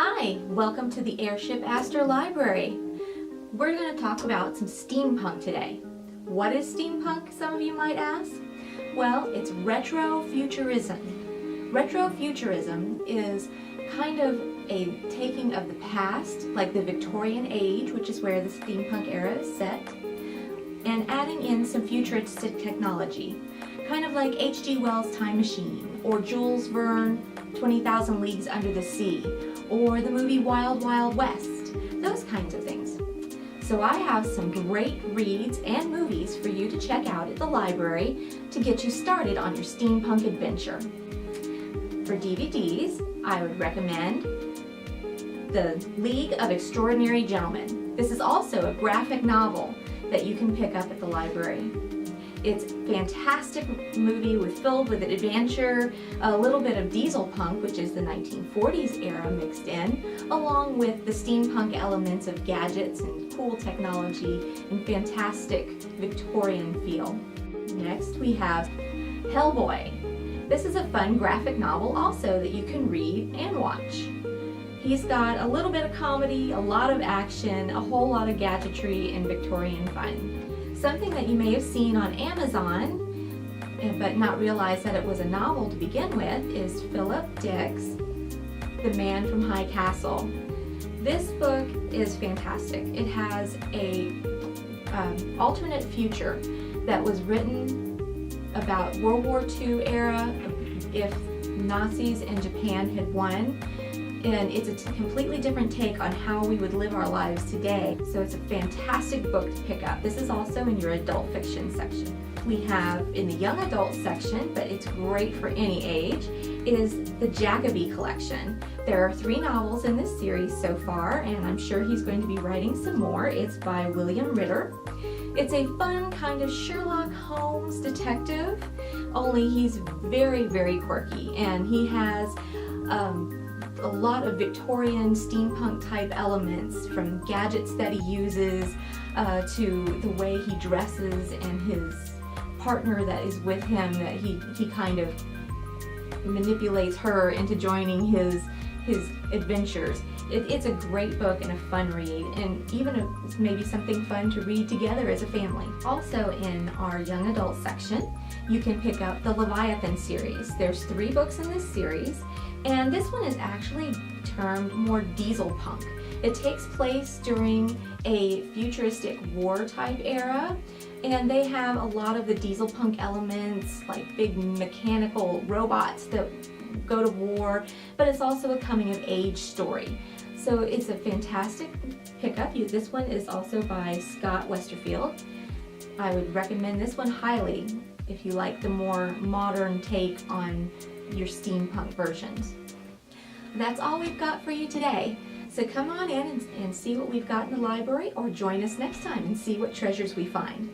Hi, welcome to the Airship Astor Library. We're going to talk about some steampunk today. What is steampunk, some of you might ask? Well, it's retrofuturism. Retrofuturism is kind of a taking of the past, like the Victorian age, which is where the steampunk era is set, and adding in some futuristic technology, kind of like H.G. Wells' Time Machine, or Jules Verne, 20,000 Leagues Under the Sea, or the movie Wild Wild West, those kinds of things. So I have some great reads and movies for you to check out at the library to get you started on your steampunk adventure. For DVDs, I would recommend The League of Extraordinary Gentlemen. This is also a graphic novel that you can pick up at the library. It's a fantastic movie filled with adventure, a little bit of diesel punk, which is the 1940s era mixed in, along with the steampunk elements of gadgets and cool technology and fantastic Victorian feel. Next we have Hellboy. This is a fun graphic novel also that you can read and watch. He's got a little bit of comedy, a lot of action, a whole lot of gadgetry and Victorian fun. Something that you may have seen on Amazon, but not realize that it was a novel to begin with, is Philip Dick's The Man from High Castle. This book is fantastic. It has a alternate future that was written about World War II era, if Nazis in Japan had won. And it's a completely different take on how we would live our lives today. So it's a fantastic book to pick up. This is also in your adult fiction section. We have in the young adult section, but it's great for any age, is the Jacoby collection. There are 3 novels in this series so far, and I'm sure he's going to be writing some more. It's by William Ritter. It's a fun kind of Sherlock Holmes detective, only he's very, very quirky, and he has a lot of Victorian steampunk type elements, from gadgets that he uses to the way he dresses, and his partner that is with him, that he kind of manipulates her into joining his adventures. It's a great book and a fun read, and even maybe something fun to read together as a family. Also in our young adult section, you can pick up the Leviathan series. There's 3 books in this series, and this one is actually termed more diesel punk. It takes place during a futuristic war type era, and they have a lot of the diesel punk elements, like big mechanical robots that go to war, but it's also a coming of age story. So it's a fantastic pickup. This one is also by Scott Westerfield. I would recommend this one highly if you like the more modern take on your steampunk versions. That's all we've got for you today. So come on in and see what we've got in the library, or join us next time and see what treasures we find.